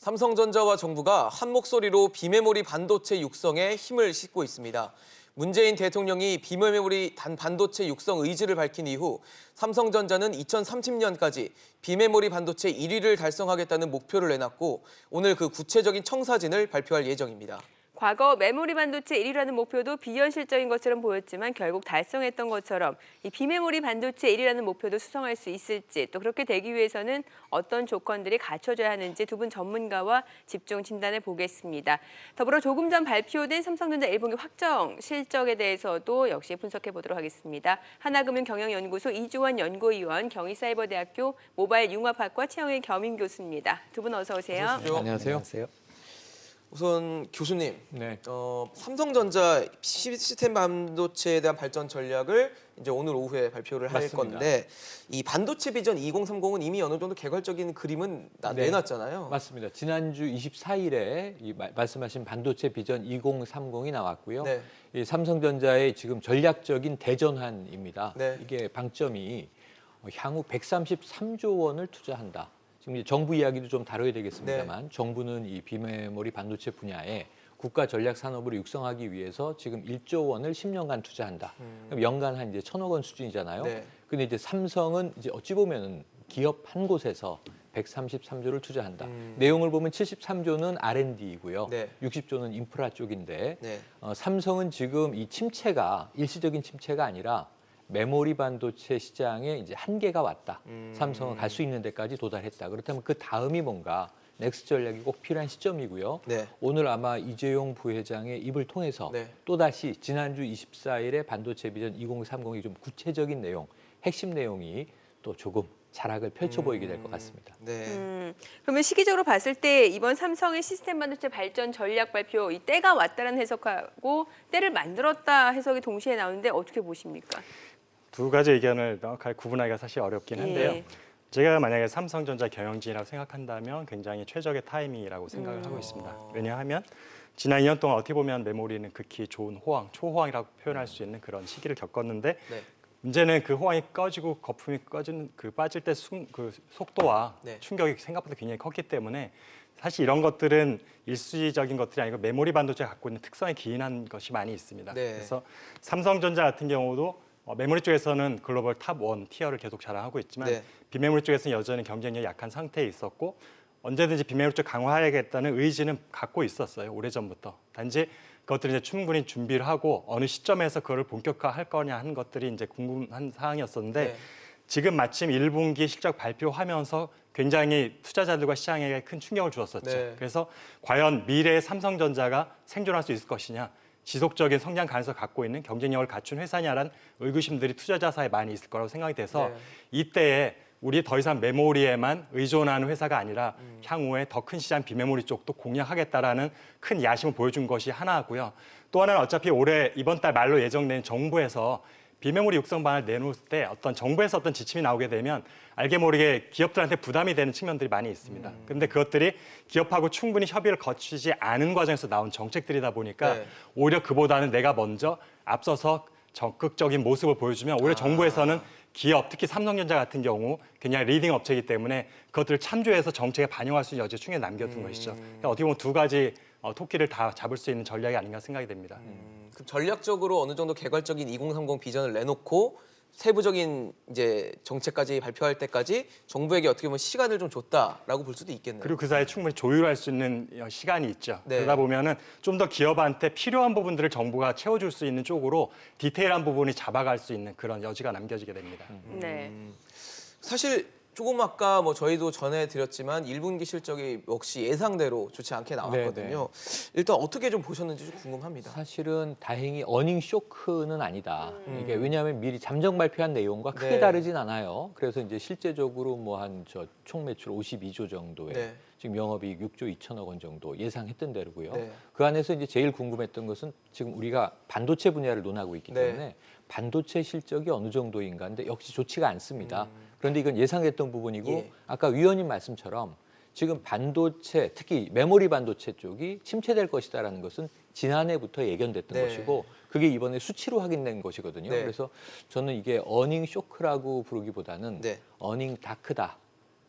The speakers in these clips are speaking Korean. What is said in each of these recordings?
삼성전자와 정부가 한 목소리로 비메모리 반도체 육성에 힘을 싣고 있습니다. 문재인 대통령이 비메모리 반도체 육성 의지를 밝힌 이후 삼성전자는 2030년까지 비메모리 반도체 1위를 달성하겠다는 목표를 내놨고 오늘 그 구체적인 청사진을 발표할 예정입니다. 과거 메모리 반도체 1위라는 목표도 비현실적인 것처럼 보였지만 결국 달성했던 것처럼 이 비메모리 반도체 1위라는 목표도 수성할 수 있을지, 또 그렇게 되기 위해서는 어떤 조건들이 갖춰져야 하는지 두 분 전문가와 집중 진단해 보겠습니다. 더불어 조금 전 발표된 삼성전자 1분기 확정 실적에 대해서도 역시 분석해 보도록 하겠습니다. 하나금융경영연구소 이주원 연구위원, 경희사이버대학교 모바일융합학과 최영일 겸임교수입니다. 두 분 어서 오세요. 안녕하세요. 우선 교수님, 네. 삼성전자 시스템 반도체에 대한 발전 전략을 이제 오늘 오후에 발표를 할 맞습니다. 건데 이 반도체 비전 2030은 이미 어느 정도 개괄적인 그림은 내놨잖아요. 맞습니다. 지난주 24일에 말씀하신 반도체 비전 2030이 나왔고요. 네. 이 삼성전자의 지금 전략적인 대전환입니다. 네. 이게 방점이 향후 133조 원을 투자한다. 지금 이제 정부 이야기도 좀 다뤄야 되겠습니다만 정부는 이 비메모리 반도체 분야에 국가 전략 산업으로 육성하기 위해서 지금 1조 원을 10년간 투자한다. 그럼 연간 한 이제 1,000억 원 수준이잖아요. 네. 근데 이제 삼성은 이제 어찌 보면은 기업 한 곳에서 133조를 투자한다. 내용을 보면 73조는 R&D이고요. 네. 60조는 인프라 쪽인데 네. 삼성은 지금 이 침체가 일시적인 침체가 아니라 메모리 반도체 시장에 이제 한계가 왔다. 삼성은 갈 수 있는 데까지 도달했다. 그렇다면 그 다음이 뭔가 넥스트 전략이 꼭 필요한 시점이고요. 네. 오늘 아마 이재용 부회장의 입을 통해서 네. 또다시 지난주 24일에 반도체 비전 2030이 좀 구체적인 내용, 핵심 내용이 또 조금 자락을 펼쳐 보이게 될 것 같습니다. 네. 그러면 시기적으로 봤을 때 이번 삼성의 시스템 반도체 발전 전략 발표, 이 때가 왔다는 해석하고 때를 만들었다 해석이 동시에 나오는데 어떻게 보십니까? 두 가지 의견을 명확하게 구분하기가 사실 어렵긴 한데요. 예. 제가 만약에 삼성전자 경영진이라고 생각한다면 굉장히 최적의 타이밍이라고 생각을 하고 있습니다. 왜냐하면 지난 2년 동안 어떻게 보면 메모리는 극히 좋은 호황, 초호황이라고 표현할 수 있는 그런 시기를 겪었는데 네. 문제는 그 호황이 꺼지고 거품이 꺼지는 그 빠질 때 그 속도와 네. 충격이 생각보다 굉장히 컸기 때문에 사실 이런 것들은 일시적인 것들이 아니고 메모리 반도체가 갖고 있는 특성에 기인한 것이 많이 있습니다. 네. 그래서 삼성전자 같은 경우도 메모리 쪽에서는 글로벌 탑 1 티어를 계속 자랑하고 있지만 네. 비메모리 쪽에서는 여전히 경쟁력이 약한 상태에 있었고 언제든지 비메모리 쪽 강화해야겠다는 의지는 갖고 있었어요. 오래전부터. 단지 그것들을 이제 충분히 준비를 하고 어느 시점에서 그거를 본격화할 거냐 하는 것들이 이제 궁금한 사항이었었는데 네. 지금 마침 1분기 실적 발표하면서 굉장히 투자자들과 시장에게 큰 충격을 주었었죠. 네. 그래서 과연 미래의 삼성전자가 생존할 수 있을 것이냐, 지속적인 성장 가능성을 갖고 있는 경쟁력을 갖춘 회사냐라는 의구심들이 투자자 사이에 많이 있을 거라고 생각이 돼서 네. 이때에 우리 더 이상 메모리에만 의존하는 회사가 아니라 향후에 더 큰 시장 비메모리 쪽도 공략하겠다라는 큰 야심을 보여준 것이 하나고요. 또 하나는 어차피 올해 이번 달 말로 예정된 정부에서 비메모리 육성 방안을 내놓을 때 어떤 정부에서 어떤 지침이 나오게 되면 알게 모르게 기업들한테 부담이 되는 측면들이 많이 있습니다. 그런데 그것들이 기업하고 충분히 협의를 거치지 않은 과정에서 나온 정책들이다 보니까 네. 오히려 그보다는 내가 먼저 앞서서 적극적인 모습을 보여주면 오히려 정부에서는 기업, 특히 삼성전자 같은 경우 굉장히 리딩 업체이기 때문에 그것들을 참조해서 정책에 반영할 수 있는 여지 충분히 남겨둔 것이죠. 그러니까 어떻게 보면 두 가지 토끼를 다 잡을 수 있는 전략이 아닌가 생각이 됩니다. 그럼 전략적으로 어느 정도 개괄적인 2030 비전을 내놓고 세부적인 이제 정책까지 발표할 때까지 정부에게 어떻게 보면 시간을 좀 줬다라고 볼 수도 있겠네요. 그리고 그 사이에 충분히 조율할 수 있는 시간이 있죠. 네. 그러다 보면은 좀 더 기업한테 필요한 부분들을 정부가 채워줄 수 있는 쪽으로 디테일한 부분이 잡아갈 수 있는 그런 여지가 남겨지게 됩니다. 네. 사실 조금 아까 뭐 저희도 전해드렸지만 1분기 실적이 역시 예상대로 좋지 않게 나왔거든요. 일단 어떻게 좀 보셨는지 좀 궁금합니다. 사실은 다행히 어닝 쇼크는 아니다. 이게 왜냐하면 미리 잠정 발표한 내용과 크게 네. 다르진 않아요. 그래서 이제 실제적으로 뭐 한 총 매출 52조 정도에 네. 지금 영업이익 6조 2천억 원 정도 예상했던 대로고요. 네. 그 안에서 이제 제일 궁금했던 것은 지금 우리가 반도체 분야를 논하고 있기 네. 때문에 반도체 실적이 어느 정도인가 인데 역시 좋지가 않습니다. 그런데 이건 예상했던 부분이고 예. 아까 위원님 말씀처럼 지금 반도체, 특히 메모리 반도체 쪽이 침체될 것이다라는 것은 지난해부터 예견됐던 네. 것이고 그게 이번에 수치로 확인된 것이거든요. 네. 그래서 저는 이게 어닝 쇼크라고 부르기보다는 네. 어닝 다크다.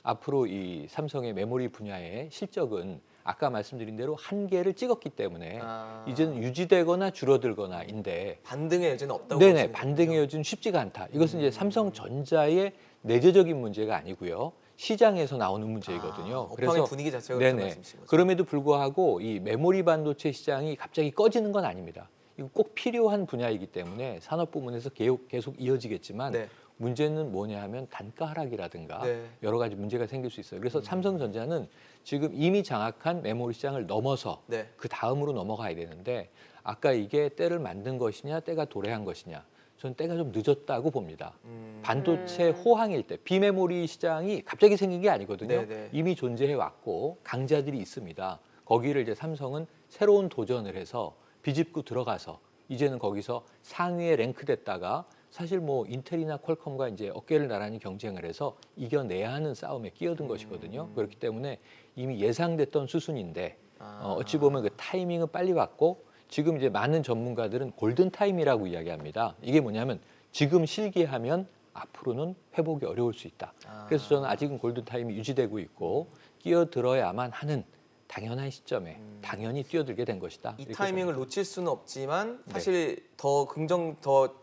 앞으로 이 삼성의 메모리 분야의 실적은 아까 말씀드린 대로 한계를 찍었기 때문에 이제는 유지되거나 줄어들거나인데 반등의 여지는 없다고 네네, 보시는 반등의 거군요. 여지는 쉽지가 않다. 이것은 이제 삼성전자의 내재적인 문제가 아니고요. 시장에서 나오는 문제이거든요. 업황의 분위기 자체가 그렇다는 네네. 말씀이신 거죠. 그럼에도 불구하고 이 메모리 반도체 시장이 갑자기 꺼지는 건 아닙니다. 이거 꼭 필요한 분야이기 때문에 산업 부문에서 계속 이어지겠지만 네. 문제는 뭐냐 하면 단가 하락이라든가 네. 여러 가지 문제가 생길 수 있어요. 그래서 삼성전자는 지금 이미 장악한 메모리 시장을 넘어서 네. 그 다음으로 넘어가야 되는데 아까 이게 때를 만든 것이냐 때가 도래한 것이냐 저는 때가 좀 늦었다고 봅니다. 반도체 호황일 때 비메모리 시장이 갑자기 생긴 게 아니거든요. 네네. 이미 존재해 왔고 강자들이 있습니다. 거기를 이제 삼성은 새로운 도전을 해서 비집고 들어가서 이제는 거기서 상위에 랭크됐다가 사실 뭐 인텔이나 퀄컴과 이제 어깨를 나란히 경쟁을 해서 이겨내야 하는 싸움에 끼어든 것이거든요. 그렇기 때문에 이미 예상됐던 수순인데 어찌 보면 그 타이밍은 빨리 왔고 지금 이제 많은 전문가들은 골든 타임이라고 이야기합니다. 이게 뭐냐면 지금 실기하면 앞으로는 회복이 어려울 수 있다. 그래서 저는 아직은 골든 타임이 유지되고 있고 끼어들어야만 하는 당연한 시점에 당연히 뛰어들게 된 것이다. 이 이렇게 타이밍을 생각합니다. 놓칠 수는 없지만 네. 사실 더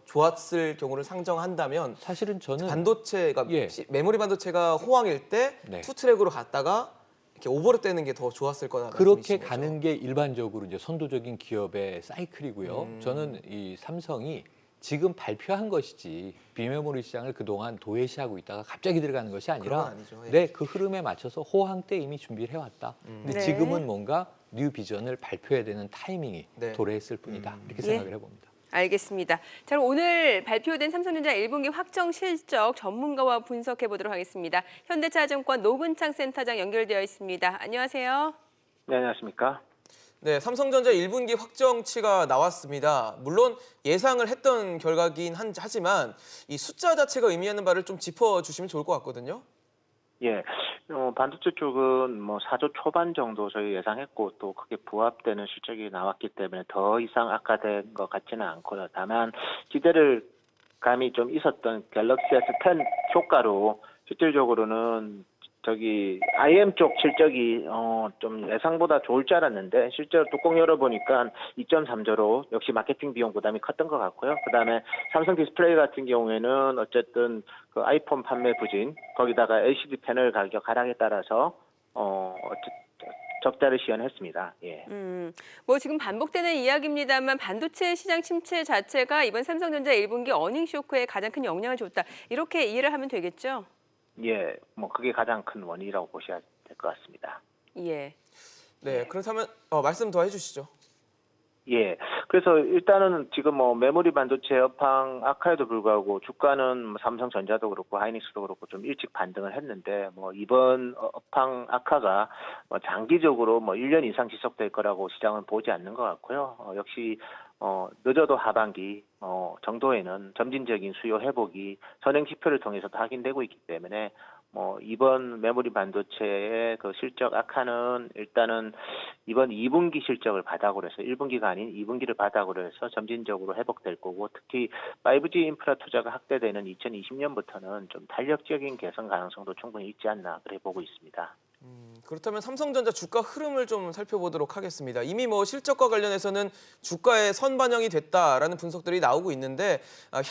좋았을 경우를 상정한다면 사실은 저는 반도체가 예. 메모리 반도체가 호황일 때 네. 투트랙으로 갔다가 이렇게 오버랩되는 게 더 좋았을 거다. 그렇게 말씀이신 가는 거죠? 게 일반적으로 이제 선도적인 기업의 사이클이고요. 저는 이 삼성이 지금 발표한 것이지 비메모리 시장을 그동안 도외시하고 있다가 갑자기 들어가는 것이 그런 아니라 건 아니죠. 예. 네, 그 흐름에 맞춰서 호황 때 이미 준비를 해왔다. 근데 네. 지금은 뭔가 뉴 비전을 발표해야 되는 타이밍이 네. 도래했을 뿐이다. 이렇게 예. 생각을 해봅니다. 알겠습니다. 자, 그럼 오늘 발표된 삼성전자 1분기 확정 실적 전문가와 분석해 보도록 하겠습니다. 현대차증권 노근창 센터장 연결되어 있습니다. 안녕하세요. 네, 안녕하십니까. 네, 삼성전자 1분기 확정치가 나왔습니다. 물론 예상을 했던 결과긴 하지만 이 숫자 자체가 의미하는 바를 좀 짚어주시면 좋을 것 같거든요. 예, 반도체 쪽은 뭐 4조 초반 정도 저희 예상했고 또 그게 부합되는 실적이 나왔기 때문에 더 이상 악화된 것 같지는 않고요. 다만 기대를 감이 좀 있었던 갤럭시 S10 효과로 실질적으로는 저기 IM 쪽 실적이 좀 예상보다 좋을 줄 알았는데 실제로 뚜껑 열어보니까 2.3조로 역시 마케팅 비용 부담이 컸던 것 같고요. 그다음에 삼성 디스플레이 같은 경우에는 어쨌든 그 아이폰 판매 부진 거기다가 LCD 패널 가격 하락에 따라서 적자를 시현했습니다. 예. 뭐 지금 반복되는 이야기입니다만 반도체 시장 침체 자체가 이번 삼성전자 1분기 어닝 쇼크에 가장 큰 영향을 줬다. 이렇게 이해를 하면 되겠죠? 예, 뭐 그게 가장 큰 원인이라고 보셔야 될 것 같습니다. 예. 네, 그렇다면 말씀 더 해주시죠. 예, 그래서 일단은 지금 뭐 메모리 반도체 업황 악화에도 불구하고 주가는 뭐 삼성전자도 그렇고 하이닉스도 그렇고 좀 일찍 반등을 했는데 뭐 이번 업황 악화가 뭐 장기적으로 뭐 1년 이상 지속될 거라고 시장은 보지 않는 것 같고요. 역시 늦어도 하반기 정도에는 점진적인 수요 회복이 선행 지표를 통해서도 확인되고 있기 때문에 뭐 이번 메모리 반도체의 그 실적 악화는 일단은 이번 2분기 실적을 바닥으로 해서 1분기가 아닌 2분기를 바닥으로 해서 점진적으로 회복될 거고 특히 5G 인프라 투자가 확대되는 2020년부터는 좀 탄력적인 개선 가능성도 충분히 있지 않나 그래 보고 있습니다. 그렇다면 삼성전자 주가 흐름을 좀 살펴보도록 하겠습니다. 이미 뭐 실적과 관련해서는 주가에 선반영이 됐다라는 분석들이 나오고 있는데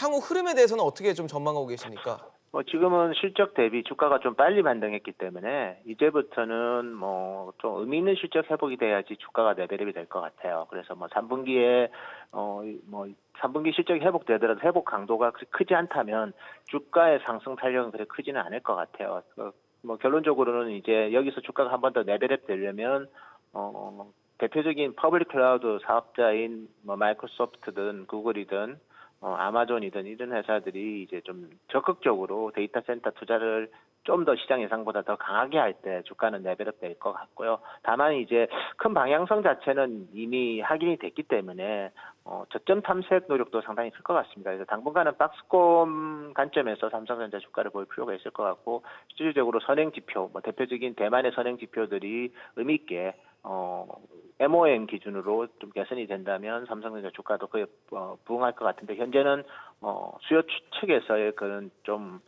향후 흐름에 대해서는 어떻게 좀 전망하고 계십니까? 지금은 실적 대비 주가가 좀 빨리 반등했기 때문에 이제부터는 뭐 좀 의미 있는 실적 회복이 돼야지 주가가 레벨업이 될 것 같아요. 그래서 뭐 3분기에 3분기 실적이 회복되더라도 회복 강도가 크지 않다면 주가의 상승 탄력은 그렇게 크지는 않을 것 같아요. 뭐 결론적으로는 이제 여기서 주가가 한 번 더 레벨업 되려면 대표적인 퍼블릭 클라우드 사업자인 뭐 마이크로소프트든 구글이든 아마존이든 이런 회사들이 이제 좀 적극적으로 데이터 센터 투자를 좀 더 시장 예상보다 더 강하게 할 때 주가는 레벨업 될 것 같고요. 다만 이제 큰 방향성 자체는 이미 확인이 됐기 때문에 저점 탐색 노력도 상당히 클 것 같습니다. 그래서 당분간은 박스권 관점에서 삼성전자 주가를 볼 필요가 있을 것 같고 실질적으로 선행 지표, 뭐 대표적인 대만의 선행 지표들이 의미 있게 MOM 기준으로 좀 개선이 된다면 삼성전자 주가도 그에 부응할 것 같은데 현재는 수요 측에서의 그런 좀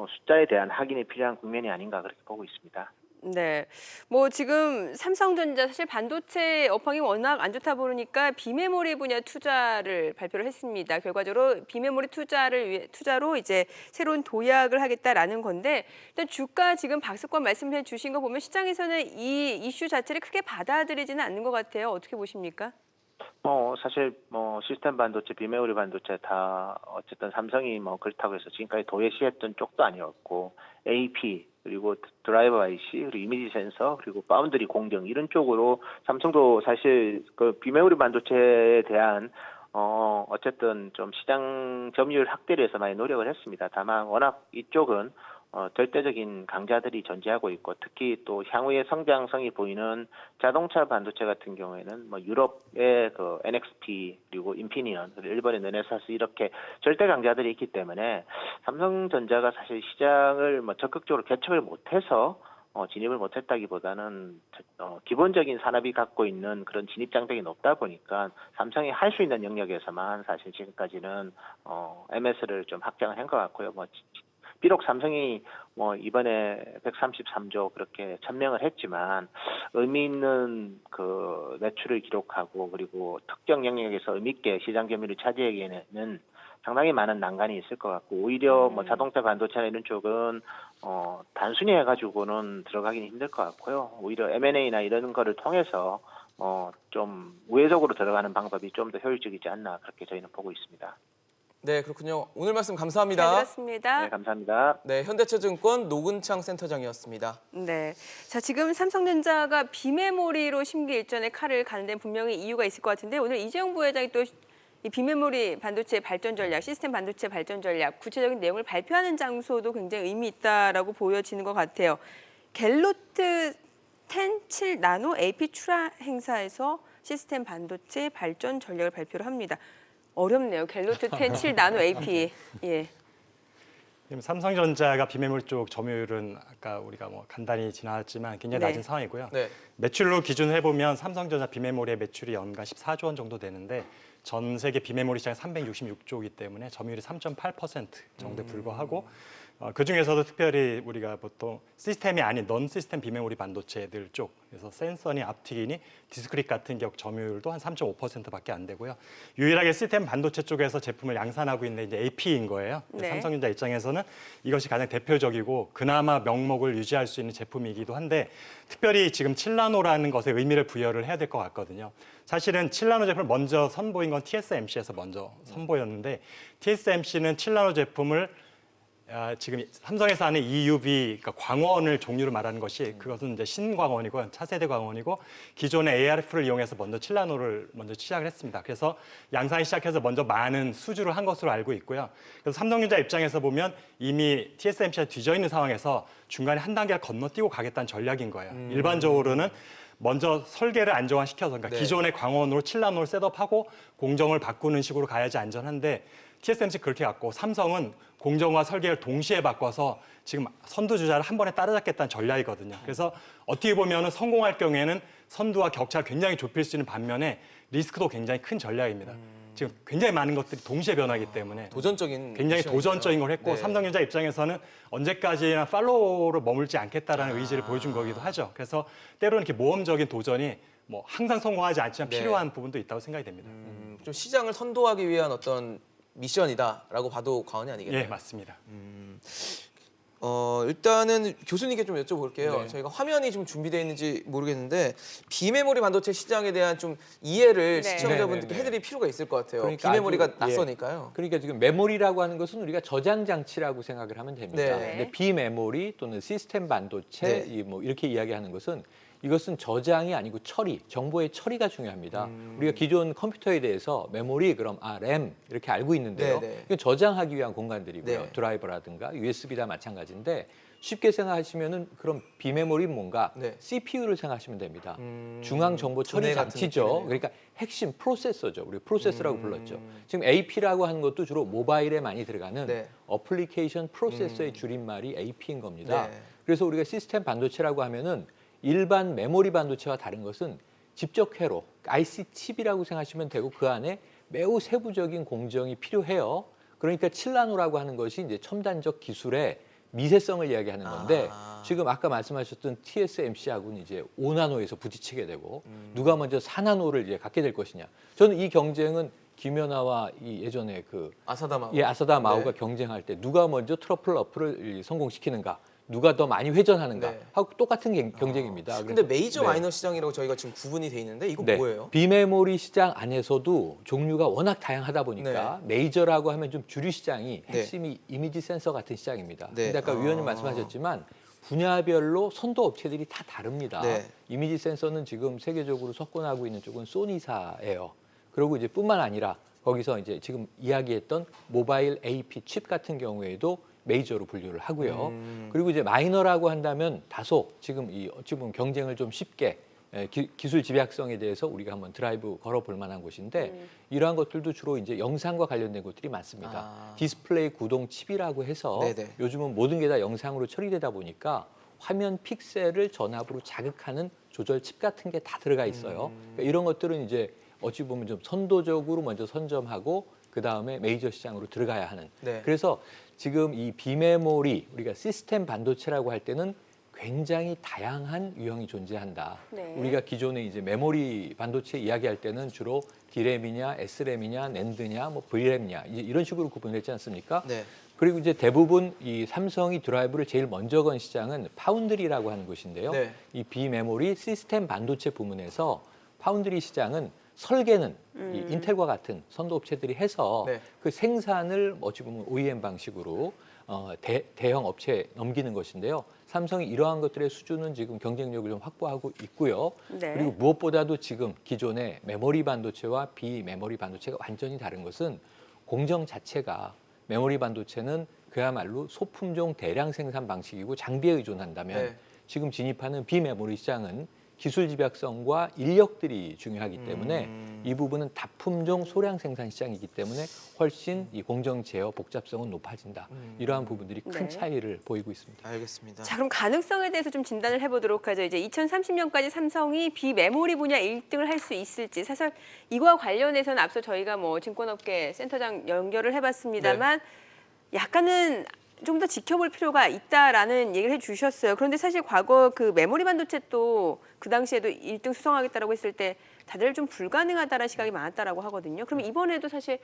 숫자에 대한 확인이 필요한 국면이 아닌가 그렇게 보고 있습니다. 네. 뭐 지금 삼성전자 사실 반도체 업황이 워낙 안 좋다 보니까 비메모리 분야 투자를 발표를 했습니다. 결과적으로 비메모리 투자로 이제 새로운 도약을 하겠다라는 건데 일단 주가 지금 박스권 말씀해 주신 거 보면 시장에서는 이 이슈 자체를 크게 받아들이지는 않는 것 같아요. 어떻게 보십니까? 사실 시스템 반도체, 비메모리 반도체 다 어쨌든 삼성이 그렇다고 해서 지금까지 도외시했던 쪽도 아니었고 AP 그리고 드라이버 IC 그리고 이미지 센서 그리고 파운드리 공정 이런 쪽으로 삼성도 사실 그 비메모리 반도체에 대한 어쨌든 좀 시장 점유율 확대를 위해서 많이 노력을 했습니다. 다만 워낙 이쪽은 절대적인 강자들이 존재하고 있고 특히 또 향후의 성장성이 보이는 자동차 반도체 같은 경우에는 유럽의 그 NXP 그리고 인피니언 그리고 일본의 르네사스 이렇게 절대 강자들이 있기 때문에 삼성전자가 사실 시장을 적극적으로 개척을 못해서 진입을 못했다기보다는 기본적인 산업이 갖고 있는 그런 진입 장벽이 높다 보니까 삼성이 할 수 있는 영역에서만 사실 지금까지는 MS를 좀 확장을 한 것 같고요. 비록 삼성이 이번에 133조 그렇게 천명을 했지만 의미 있는 그 매출을 기록하고 그리고 특정 영역에서 의미 있게 시장 점유율을 차지하기에는 상당히 많은 난관이 있을 것 같고 오히려 자동차 반도체나 이런 쪽은 단순히 해가지고는 들어가기는 힘들 것 같고요. 오히려 M&A나 이런 거를 통해서 좀 우회적으로 들어가는 방법이 좀 더 효율적이지 않나 그렇게 저희는 보고 있습니다. 네, 그렇군요. 오늘 말씀 감사합니다. 잘 들었습니다. 네, 감사합니다. 네, 현대차증권 노근창 센터장이었습니다. 네. 자, 지금 삼성전자가 비메모리로 심기일전에 칼을 가는 데는 분명히 이유가 있을 것 같은데 오늘 이재용 부회장이 또 이 비메모리 반도체 발전 전략, 시스템 반도체 발전 전략, 구체적인 내용을 발표하는 장소도 굉장히 의미 있다라고 보여지는 것 같아요. 갤로트 10 7 나노 AP 출하 행사에서 시스템 반도체 발전 전략을 발표를 합니다. 어렵네요. 갤로트 10 7 나노 AP. 예. 삼성전자가 비메모리 쪽 점유율은 아까 우리가 간단히 지나왔지만 굉장히 네. 낮은 상황이고요. 네. 매출로 기준해 보면 삼성전자 비메모리의 매출이 연간 14조 원 정도 되는데 전 세계 비메모리 시장이 366조이기 때문에 점유율이 3.8% 정도에 불과하고 그중에서도 특별히 우리가 보통 시스템이 아닌 넌 시스템 비메모리 반도체들 쪽 그래서 센서니 앞튀기니 디스크릿 같은 경우 점유율도 한 3.5%밖에 안 되고요. 유일하게 시스템 반도체 쪽에서 제품을 양산하고 있는 이제 AP인 거예요. 네. 삼성전자 입장에서는 이것이 가장 대표적이고 그나마 명목을 유지할 수 있는 제품이기도 한데 특별히 지금 7나노라는 것에 의미를 부여를 해야 될 것 같거든요. 사실은 7나노 제품을 먼저 선보인 건 TSMC에서 먼저 선보였는데 TSMC는 7나노 제품을 지금 삼성에서 하는 EUV 그러니까 광원을 종류로 말하는 것이 그것은 이제 신광원이고 차세대 광원이고 기존의 ARF를 이용해서 먼저 7나노를 먼저 시작을 했습니다. 그래서 양산이 시작해서 먼저 많은 수주를 한 것으로 알고 있고요. 그래서 삼성전자 입장에서 보면 이미 TSMC가 뒤져 있는 상황에서 중간에 한 단계를 건너뛰고 가겠다는 전략인 거예요. 일반적으로는 먼저 설계를 안정화시켜서 그러니까 네. 기존의 광원으로 7나노를 셋업하고 공정을 바꾸는 식으로 가야지 안전한데 TSMC 그렇게 갔고 삼성은 공정과 설계를 동시에 바꿔서 지금 선두주자를 한 번에 따라잡겠다는 전략이거든요. 그래서 어떻게 보면 성공할 경우에는 선두와 격차가 굉장히 좁힐 수 있는 반면에 리스크도 굉장히 큰 전략입니다. 지금 굉장히 많은 것들이 동시에 변하기 때문에 도전적인 굉장히 미션이네요. 도전적인 걸 했고 네. 삼성전자 입장에서는 언제까지나 팔로우로 머물지 않겠다라는 의지를 보여준 거기도 하죠. 그래서 때로는 이렇게 모험적인 도전이 항상 성공하지 않지만 네. 필요한 부분도 있다고 생각이 됩니다. 좀 시장을 선도하기 위한 어떤 미션이다라고 봐도 과언이 아니겠네요. 예, 맞습니다. 일단은 교수님께 좀 여쭤볼게요. 네. 저희가 화면이 좀 준비되어 있는지 모르겠는데 비메모리 반도체 시장에 대한 좀 이해를 네. 시청자분들께 네, 네, 네. 해드릴 필요가 있을 것 같아요. 그러니까 비메모리가 아주, 낯서니까요. 그러니까 지금 메모리라고 하는 것은 우리가 저장 장치라고 생각을 하면 됩니다. 네. 근데 비메모리 또는 시스템 반도체 네. 이렇게 이야기하는 것은 이것은 저장이 아니고 처리, 정보의 처리가 중요합니다. 우리가 기존 컴퓨터에 대해서 메모리, 그럼 램 이렇게 알고 있는데요. 네, 네. 이건 저장하기 위한 공간들이고요. 네. 드라이버라든가 USB 다 마찬가지인데 쉽게 생각하시면은 그럼 비메모리 뭔가 네. CPU를 생각하시면 됩니다. 중앙 정보 처리 두뇌 같은 장치죠. 느낌이네요. 그러니까 핵심 프로세서죠. 우리 프로세서라고 불렀죠. 지금 AP라고 하는 것도 주로 모바일에 많이 들어가는 네. 어플리케이션 프로세서의 줄임말이 AP인 겁니다. 네. 그래서 우리가 시스템 반도체라고 하면은 일반 메모리 반도체와 다른 것은 직접 회로 IC 칩이라고 생각하시면 되고 그 안에 매우 세부적인 공정이 필요해요. 그러니까 7나노라고 하는 것이 이제 첨단적 기술의 미세성을 이야기하는 건데 아. 지금 아까 말씀하셨던 TSMC하고는 이제 5나노에서 부딪히게 되고 누가 먼저 4나노를 이제 갖게 될 것이냐. 저는 이 경쟁은 김연아와 이 예전에 그 아사다마. 아사다 마오가 네. 경쟁할 때 누가 먼저 트러플 어플을 성공시키는가, 누가 더 많이 회전하는가 네. 하고 똑같은 경쟁입니다. 근데 메이저 네. 마이너 시장이라고 저희가 지금 구분이 돼 있는데 이거 네. 뭐예요? 비메모리 시장 안에서도 종류가 워낙 다양하다 보니까 메이저라고 하면 좀 주류 시장이 네. 핵심이 이미지 센서 같은 시장입니다. 네. 근데 아까 위원님 말씀하셨지만 분야별로 선도 업체들이 다 다릅니다. 네. 이미지 센서는 지금 세계적으로 석권하고 있는 쪽은 소니사예요. 그리고 이제 뿐만 아니라 거기서 이제 지금 이야기했던 모바일 AP 칩 같은 경우에도 메이저로 분류를 하고요. 그리고 이제 마이너라고 한다면 다소 지금 이 어찌 보면 경쟁을 좀 쉽게 기술 집약성에 대해서 우리가 한번 드라이브 걸어볼 만한 곳인데 이러한 것들도 주로 이제 영상과 관련된 것들이 많습니다. 아. 디스플레이 구동 칩이라고 해서 네네. 요즘은 모든 게 다 영상으로 처리되다 보니까 화면 픽셀을 전압으로 자극하는 조절 칩 같은 게 다 들어가 있어요. 그러니까 이런 것들은 이제 어찌 보면 좀 선도적으로 먼저 선점하고 그 다음에 메이저 시장으로 들어가야 하는. 네. 그래서 지금 이 비메모리 우리가 시스템 반도체라고 할 때는 굉장히 다양한 유형이 존재한다. 네. 우리가 기존에 이제 메모리 반도체 이야기할 때는 주로 D램이냐, S램이냐, 낸드냐, 뭐 V램이냐 이런 식으로 구분했지 않습니까? 네. 그리고 이제 대부분 이 삼성이 드라이브를 제일 먼저 건 시장은 파운드리라고 하는 곳인데요. 네. 이 비메모리 시스템 반도체 부문에서 파운드리 시장은 설계는 이 인텔과 같은 선도 업체들이 해서 네. 그 생산을 어찌 보면 OEM 방식으로 대형 업체에 넘기는 것인데요. 삼성이 이러한 것들의 수준은 지금 경쟁력을 좀 확보하고 있고요. 네. 그리고 무엇보다도 지금 기존의 메모리 반도체와 비메모리 반도체가 완전히 다른 것은 공정 자체가 메모리 반도체는 그야말로 소품종 대량 생산 방식이고 장비에 의존한다면 네. 지금 진입하는 비메모리 시장은 기술 집약성과 인력들이 중요하기 때문에 이 부분은 다품종 소량 생산 시장이기 때문에 훨씬 이 공정 제어 복잡성은 높아진다. 이러한 부분들이 큰 네. 차이를 보이고 있습니다. 알겠습니다. 자, 그럼 가능성에 대해서 좀 진단을 해보도록 하죠. 이제 2030년까지 삼성이 비메모리 분야 1등을 할 수 있을지. 사실 이거와 관련해서는 앞서 저희가 뭐 증권업계 센터장 연결을 해봤습니다만 약간은 좀 더 지켜볼 필요가 있다라는 얘기를 해주셨어요. 그런데 사실 과거 그 메모리 반도체 또 그 당시에도 1등 수성하겠다라고 했을 때 다들 좀 불가능하다라는 시각이 많았다라고 하거든요. 그럼 이번에도 사실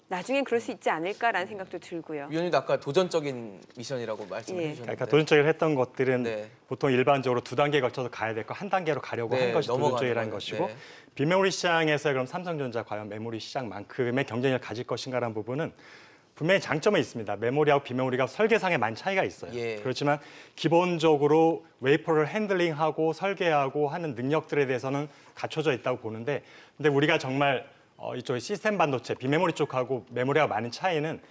나중엔 그럴 수 있지 않을까라는 생각도 들고요. 위원님도 아까 도전적인 미션이라고 말씀해 예. 주셨는데. 그러니까 도전적으로 했던 것들은 네. 보통 일반적으로 두 단계에 걸쳐서 가야 될 거 한 단계로 가려고 네, 한 것이 넘어가는 도전적이라는 거는, 것이고 네. 비메모리 시장에서 그럼 삼성전자 과연 메모리 시장만큼의 경쟁력을 가질 것인가라는 부분은 분명히 장점은 있습니다. 메모리하고 비메모리가 설계상에 많은 차이가 있어요. 예. 그렇지만 기본적으로 웨이퍼를 핸들링하고 설계하고 하는 능력들에 대해서는 갖춰져 있다고 보는데 근데 우리가 정말 이쪽 시스템 반도체, 비메모리 쪽하고 메모리하고 많은 차이는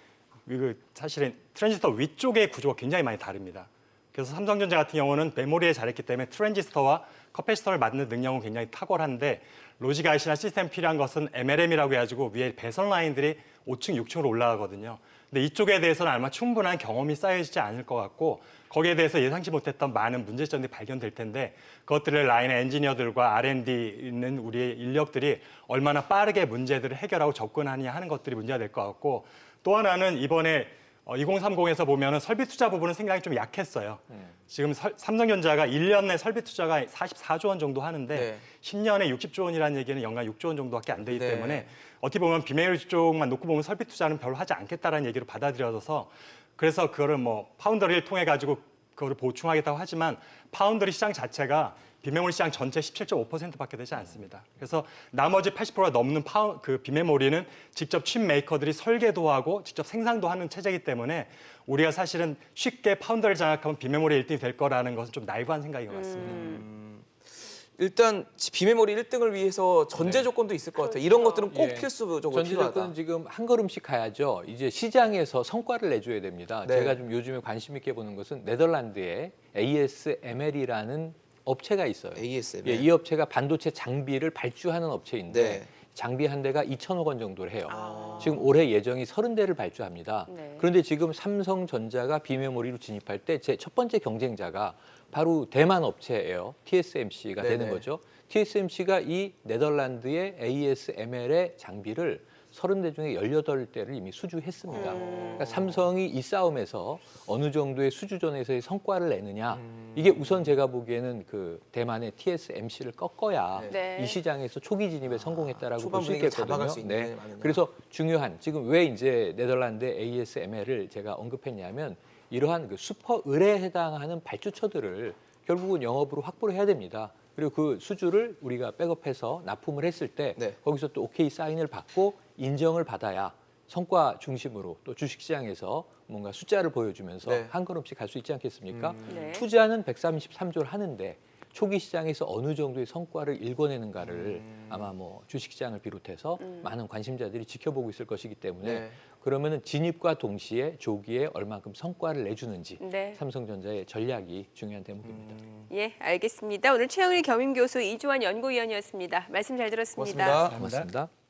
사실은 트랜지스터 위쪽의 구조가 굉장히 많이 다릅니다. 그래서 삼성전자 같은 경우는 메모리에 잘했기 때문에 트랜지스터와 커패시터를 만드는 능력은 굉장히 탁월한데 로직 IC나 시스템 필요한 것은 MLM이라고 해가지고 위에 배선 라인들이 5층, 6층으로 올라가거든요. 근데 이쪽에 대해서는 아마 충분한 경험이 쌓여지지 않을 것 같고 거기에 대해서 예상치 못했던 많은 문제점들이 발견될 텐데 그것들을 라인의 엔지니어들과 R&D 있는 우리의 인력들이 얼마나 빠르게 문제들을 해결하고 접근하느냐 하는 것들이 문제가 될 것 같고 또 하나는 이번에 2030에서 보면은 설비 투자 부분은 생각이 좀 약했어요. 지금 삼성전자가 1년 내 설비 투자가 44조 원 정도 하는데 네. 10년에 60조 원이라는 얘기는 연간 6조 원 정도밖에 안 되기 네. 때문에 어떻게 보면 비메모리 쪽만 놓고 보면 설비 투자는 별로 하지 않겠다라는 얘기로 받아들여져서 그래서 그거를 뭐 파운더리를 통해 가지고 그거를 보충하겠다고 하지만 파운더리 시장 자체가 비메모리 시장 전체 17.5%밖에 되지 않습니다. 그래서 나머지 80%가 넘는 그 비메모리는 직접 칩 메이커들이 설계도 하고 직접 생산도 하는 체제이기 때문에 우리가 사실은 쉽게 파운더를 장악하면 비메모리 1등이 될 거라는 것은 좀 나이브한 생각인 것 같습니다. 일단 비메모리 1등을 위해서 전제 조건도 있을 것 같아요. 이런 것들은 꼭 예. 필수적으로 전제 필요하다. 조건은 지금 한 걸음씩 가야죠. 이제 시장에서 성과를 내줘야 됩니다. 네. 제가 좀 요즘에 관심 있게 보는 것은 네덜란드에 ASML이라는 업체가 있어요. ASML. 예, 이 업체가 반도체 장비를 발주하는 업체인데 네. 장비 한 대가 2천억 원 정도를 해요. 아. 지금 올해 예정이 30대를 발주합니다. 네. 그런데 지금 삼성전자가 비메모리로 진입할 때 제 첫 번째 경쟁자가 바로 대만 업체예요. TSMC가 네네. 되는 거죠. TSMC가 이 네덜란드의 ASML의 장비를 30대 중에 18대를 이미 수주했습니다. 그러니까 삼성이 이 싸움에서 어느 정도의 수주전에서의 성과를 내느냐, 이게 우선 제가 보기에는 그 대만의 TSMC를 꺾어야 네. 이 시장에서 초기 진입에 성공했다라고 초반 볼 수 분위기를 있겠거든요. 잡아갈 수 있는 많은 그래서 중요한 지금 왜 이제 네덜란드 ASML을 제가 언급했냐면 이러한 그 슈퍼 을에 해당하는 발주처들을 결국은 영업으로 확보를 해야 됩니다. 그리고 그 수주를 우리가 백업해서 납품을 했을 때 네. 거기서 또 오케이 사인을 받고 인정을 받아야 성과 중심으로 또 주식시장에서 뭔가 숫자를 보여주면서 네. 한 걸음씩 갈 수 있지 않겠습니까? 네. 투자는 133조를 하는데 초기 시장에서 어느 정도의 성과를 일궈내는가를 아마 뭐 주식시장을 비롯해서 많은 관심자들이 지켜보고 있을 것이기 때문에 네. 그러면은 진입과 동시에 조기에 얼만큼 성과를 내주는지 네. 삼성전자의 전략이 중요한 대목입니다. 예, 알겠습니다. 오늘 최영일 겸임교수 이주환 연구위원이었습니다. 말씀 잘 들었습니다. 고맙습니다. 고맙습니다.